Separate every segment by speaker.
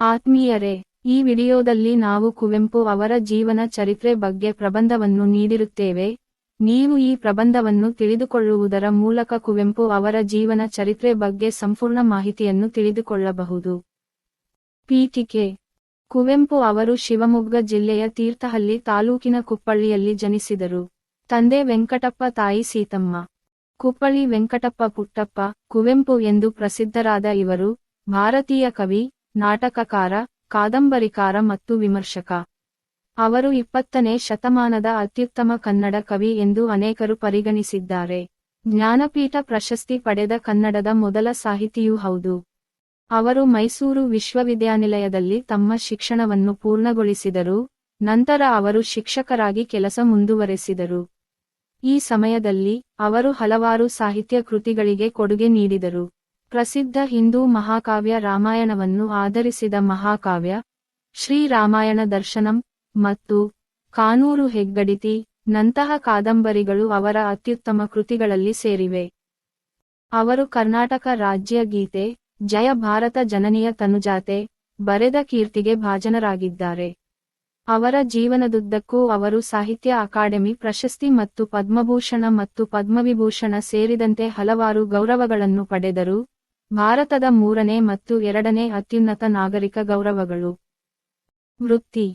Speaker 1: ಆತ್ಮೀಯರೇ, ಈ ವಿಡಿಯೋದಲ್ಲಿ ನಾವು ಕುವೆಂಪು ಅವರ ಜೀವನ ಚರಿತ್ರೆ ಬಗ್ಗೆ ಪ್ರಬಂಧವನ್ನು ನೀಡಿರುತ್ತೇವೆ. ನೀವು ಈ ಪ್ರಬಂಧವನ್ನು ತಿಳಿದುಕೊಳ್ಳುವುದರ ಮೂಲಕ ಕುವೆಂಪು ಅವರ ಜೀವನ ಚರಿತ್ರೆ ಬಗ್ಗೆ ಸಂಪೂರ್ಣ ಮಾಹಿತಿಯನ್ನು ತಿಳಿದುಕೊಳ್ಳಬಹುದು. ಪೀಠಿಕೆ: ಕುವೆಂಪು ಅವರು ಶಿವಮೊಗ್ಗ ಜಿಲ್ಲೆಯ ತೀರ್ಥಹಳ್ಳಿ ತಾಲೂಕಿನ ಕುಪ್ಪಳ್ಳಿಯಲ್ಲಿ ಜನಿಸಿದರು. ತಂದೆ ವೆಂಕಟಪ್ಪ, ತಾಯಿ ಸೀತಮ್ಮ. ಕುಪ್ಪಳ್ಳಿ ವೆಂಕಟಪ್ಪ ಪುಟ್ಟಪ್ಪ ಕುವೆಂಪು ಎಂದು ಪ್ರಸಿದ್ಧರಾದ ಇವರು ಭಾರತೀಯ ಕವಿ, ನಾಟಕಕಾರ, ಕಾದಂಬರಿಕಾರ ಮತ್ತು ವಿಮರ್ಶಕ. ಅವರು 20ನೇ ಶತಮಾನದ ಅತ್ಯುತ್ತಮ ಕನ್ನಡ ಕವಿ ಎಂದು ಅನೇಕರು ಪರಿಗಣಿಸಿದ್ದಾರೆ. ಜ್ಞಾನಪೀಠ ಪ್ರಶಸ್ತಿ ಪಡೆದ ಕನ್ನಡದ ಮೊದಲ ಸಾಹಿತಿಯೂ ಹೌದು. ಅವರು ಮೈಸೂರು ವಿಶ್ವವಿದ್ಯಾನಿಲಯದಲ್ಲಿ ತಮ್ಮ ಶಿಕ್ಷಣವನ್ನು ಪೂರ್ಣಗೊಳಿಸಿದರು. ನಂತರ ಅವರು ಶಿಕ್ಷಕರಾಗಿ ಕೆಲಸ ಮುಂದುವರೆಸಿದರು. ಈ ಸಮಯದಲ್ಲಿ ಅವರು ಹಲವಾರು ಸಾಹಿತ್ಯ ಕೃತಿಗಳಿಗೆ ಕೊಡುಗೆ ನೀಡಿದರು. ಪ್ರಸಿದ್ಧ ಹಿಂದೂ ಮಹಾಕಾವ್ಯ ರಾಮಾಯಣವನ್ನು ಆಧರಿಸಿದ ಮಹಾಕಾವ್ಯ ಶ್ರೀ ರಾಮಾಯಣ ದರ್ಶನಂ ಮತ್ತು ಕಾನೂರು ಹೆಗ್ಗಡಿತಿ ನಂತಹ ಕಾದಂಬರಿಗಳು ಅವರ ಅತ್ಯುತ್ತಮ ಕೃತಿಗಳಲ್ಲಿ ಸೇರಿವೆ. ಅವರು ಕರ್ನಾಟಕ ರಾಜ್ಯ ಗೀತೆ, ಜಯ ಭಾರತ ಜನನಿಯ ತನುಜಾತೆ ಬರೆದ ಕೀರ್ತಿಗೆ ಭಾಜನರಾಗಿದ್ದಾರೆ. ಅವರ ಜೀವನದುದ್ದಕ್ಕೂ ಅವರು ಸಾಹಿತ್ಯ ಅಕಾಡೆಮಿ ಪ್ರಶಸ್ತಿ ಮತ್ತು ಪದ್ಮಭೂಷಣ ಮತ್ತು ಪದ್ಮವಿಭೂಷಣ ಸೇರಿದಂತೆ ಹಲವಾರು ಗೌರವಗಳನ್ನು ಪಡೆದರು. ಭಾರತದ 3ನೇ ಮತ್ತು 2ನೇ ಅತ್ಯುನ್ನತ ನಾಗರಿಕ ಗೌರವಗಳು. ವೃತ್ತಿ: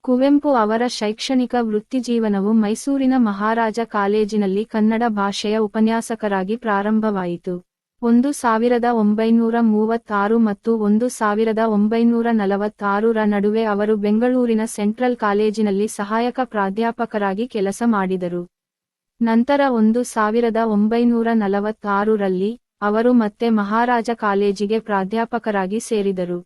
Speaker 1: ಕುವೆಂಪು ಅವರ ಶೈಕ್ಷಣಿಕ ವೃತ್ತಿಜೀವನವು ಮೈಸೂರಿನ ಮಹಾರಾಜ ಕಾಲೇಜಿನಲ್ಲಿ ಕನ್ನಡ ಭಾಷೆಯ ಉಪನ್ಯಾಸಕರಾಗಿ ಪ್ರಾರಂಭವಾಯಿತು. 1936 ಮತ್ತು 1946ರ ನಡುವೆ ಅವರು ಬೆಂಗಳೂರಿನ ಸೆಂಟ್ರಲ್ ಕಾಲೇಜಿನಲ್ಲಿ ಸಹಾಯಕ ಪ್ರಾಧ್ಯಾಪಕರಾಗಿ ಕೆಲಸ ಮಾಡಿದರು. ನಂತರ 1946ರಲ್ಲಿ ಅವರು ಮತ್ತೆ ಮಹಾರಾಜ ಕಾಲೇಜಿಗೆ ಪ್ರಾಧ್ಯಾಪಕರಾಗಿ ಸೇರಿದರು.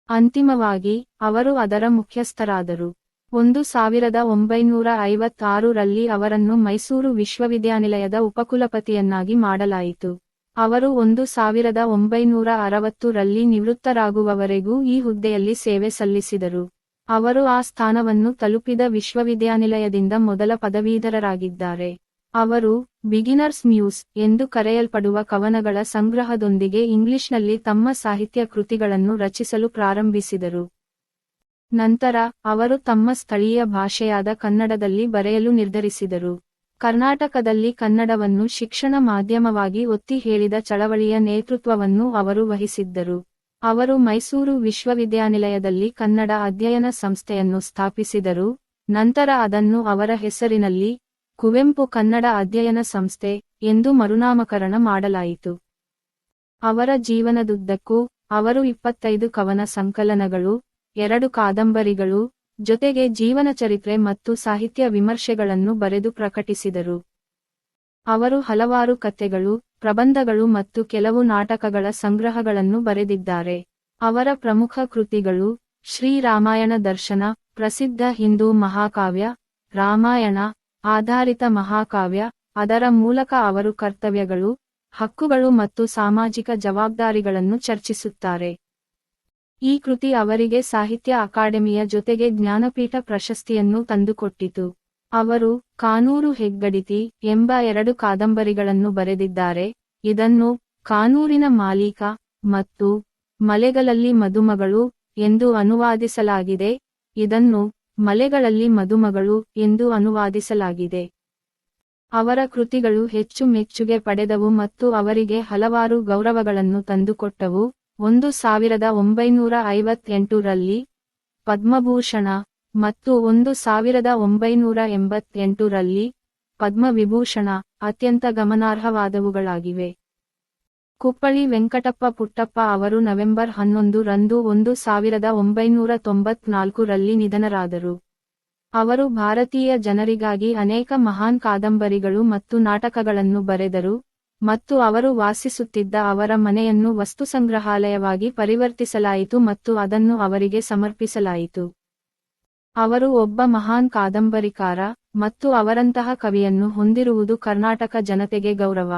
Speaker 1: ಅಂತಿಮವಾಗಿ ಅವರು ಅದರ ಮುಖ್ಯಸ್ಥರಾದರು. 1956ರಲ್ಲಿ ಅವರನ್ನು ಮೈಸೂರು ವಿಶ್ವವಿದ್ಯಾನಿಲಯದ ಉಪಕುಲಪತಿಯನ್ನಾಗಿ ಮಾಡಲಾಯಿತು. ಅವರು 1960ರಲ್ಲಿ ನಿವೃತ್ತರಾಗುವವರೆಗೂ ಈ ಹುದ್ದೆಯಲ್ಲಿ ಸೇವೆ ಸಲ್ಲಿಸಿದರು. ಅವರು ಆ ಸ್ಥಾನವನ್ನು ತಲುಪಿದ ವಿಶ್ವವಿದ್ಯಾನಿಲಯದಿಂದ ಮೊದಲ ಪದವೀಧರರಾಗಿದ್ದಾರೆ. ಅವರು ಬಿಗಿನರ್ಸ್ ಮ್ಯೂಸ್ ಎಂದು ಕರೆಯಲ್ಪಡುವ ಕವನಗಳ ಸಂಗ್ರಹದೊಂದಿಗೆ ಇಂಗ್ಲಿಷ್ನಲ್ಲಿ ತಮ್ಮ ಸಾಹಿತ್ಯ ಕೃತಿಗಳನ್ನು ರಚಿಸಲು ಪ್ರಾರಂಭಿಸಿದರು. ನಂತರ ಅವರು ತಮ್ಮ ಸ್ಥಳೀಯ ಭಾಷೆಯಾದ ಕನ್ನಡದಲ್ಲಿ ಬರೆಯಲು ನಿರ್ಧರಿಸಿದರು. ಕರ್ನಾಟಕದಲ್ಲಿ ಕನ್ನಡವನ್ನು ಶಿಕ್ಷಣ ಮಾಧ್ಯಮವಾಗಿ ಒತ್ತಿ ಹೇಳಿದ ಚಳವಳಿಯ ನೇತೃತ್ವವನ್ನು ಅವರು ವಹಿಸಿದ್ದರು. ಅವರು ಮೈಸೂರು ವಿಶ್ವವಿದ್ಯಾನಿಲಯದಲ್ಲಿ ಕನ್ನಡ ಅಧ್ಯಯನ ಸಂಸ್ಥೆಯನ್ನು ಸ್ಥಾಪಿಸಿದರು. ನಂತರ ಅದನ್ನು ಅವರ ಹೆಸರಿನಲ್ಲಿ ಕುವೆಂಪು ಕನ್ನಡ ಅಧ್ಯಯನ ಸಂಸ್ಥೆ ಎಂದು ಮರುನಾಮಕರಣ ಮಾಡಲಾಯಿತು. ಅವರ ಜೀವನದುದ್ದಕ್ಕೂ ಅವರು 25 ಕವನ ಸಂಕಲನಗಳು, 2 ಕಾದಂಬರಿಗಳು, ಜೊತೆಗೆ ಜೀವನಚರಿತ್ರೆ ಮತ್ತು ಸಾಹಿತ್ಯ ವಿಮರ್ಶೆಗಳನ್ನು ಬರೆದು ಪ್ರಕಟಿಸಿದರು. ಅವರು ಹಲವಾರು ಕಥೆಗಳು, ಪ್ರಬಂಧಗಳು ಮತ್ತು ಕೆಲವು ನಾಟಕಗಳ ಸಂಗ್ರಹಗಳನ್ನು ಬರೆದಿದ್ದಾರೆ. ಅವರ ಪ್ರಮುಖ ಕೃತಿಗಳು ಶ್ರೀ ರಾಮಾಯಣ ದರ್ಶನ, ಪ್ರಸಿದ್ಧ ಹಿಂದೂ ಮಹಾಕಾವ್ಯ, ರಾಮಾಯಣ ಆಧಾರಿತ ಮಹಾಕಾವ್ಯ. ಅದರ ಮೂಲಕ ಅವರು ಕರ್ತವ್ಯಗಳು, ಹಕ್ಕುಗಳು ಮತ್ತು ಸಾಮಾಜಿಕ ಜವಾಬ್ದಾರಿಗಳನ್ನು ಚರ್ಚಿಸುತ್ತಾರೆ. ಈ ಕೃತಿ ಅವರಿಗೆ ಸಾಹಿತ್ಯ ಅಕಾಡೆಮಿಯ ಜೊತೆಗೆ ಜ್ಞಾನಪೀಠ ಪ್ರಶಸ್ತಿಯನ್ನು ತಂದುಕೊಟ್ಟಿತು. ಅವರು ಕಾನೂರು ಹೆಗ್ಗಡಿತಿ ಎಂಬ 2 ಕಾದಂಬರಿಗಳನ್ನು ಬರೆದಿದ್ದಾರೆ. ಇದನ್ನು ಕಾನೂರಿನ ಮಾಲೀಕ ಮತ್ತು ಮಲೆಗಳಲ್ಲಿ ಮದುಮಗಳು ಎಂದು ಅನುವಾದಿಸಲಾಗಿದೆ. ಇದನ್ನು ಮಲೆಗಳಲ್ಲಿ ಮದುಮಗಳು ಎಂದು ಅನುವಾದಿಸಲಾಗಿದೆ. ಅವರ ಕೃತಿಗಳು ಹೆಚ್ಚು ಮೆಚ್ಚುಗೆ ಪಡೆದವು ಮತ್ತು ಅವರಿಗೆ ಹಲವಾರು ಗೌರವಗಳನ್ನು ತಂದುಕೊಟ್ಟವು. 1958ರಲ್ಲಿ ಪದ್ಮಭೂಷಣ ಮತ್ತು 1988ರಲ್ಲಿ ಪದ್ಮವಿಭೂಷಣ ಅತ್ಯಂತ ಗಮನಾರ್ಹವಾದವುಗಳಾಗಿವೆ. ಕುಪ್ಪಳ್ಳಿ ವೆಂಕಟಪ್ಪ ಪುಟ್ಟಪ್ಪ ಅವರು ನವೆಂಬರ್ 11 ರಂದು 1994ರಲ್ಲಿ ನಿಧನರಾದರು. ಅವರು ಭಾರತೀಯ ಜನರಿಗಾಗಿ ಅನೇಕ ಮಹಾನ್ ಕಾದಂಬರಿಗಳು ಮತ್ತು ನಾಟಕಗಳನ್ನು ಬರೆದರು ಮತ್ತು ಅವರು ವಾಸಿಸುತ್ತಿದ್ದ ಅವರ ಮನೆಯನ್ನು ವಸ್ತುಸಂಗ್ರಹಾಲಯವಾಗಿ ಪರಿವರ್ತಿಸಲಾಯಿತು ಮತ್ತು ಅದನ್ನು ಅವರಿಗೆ ಸಮರ್ಪಿಸಲಾಯಿತು. ಅವರು ಒಬ್ಬ ಮಹಾನ್ ಕಾದಂಬರಿಕಾರ ಮತ್ತು ಅವರಂತಹ ಕವಿಯನ್ನು ಹೊಂದಿರುವುದು ಕರ್ನಾಟಕ ಜನತೆಗೆ ಗೌರವ.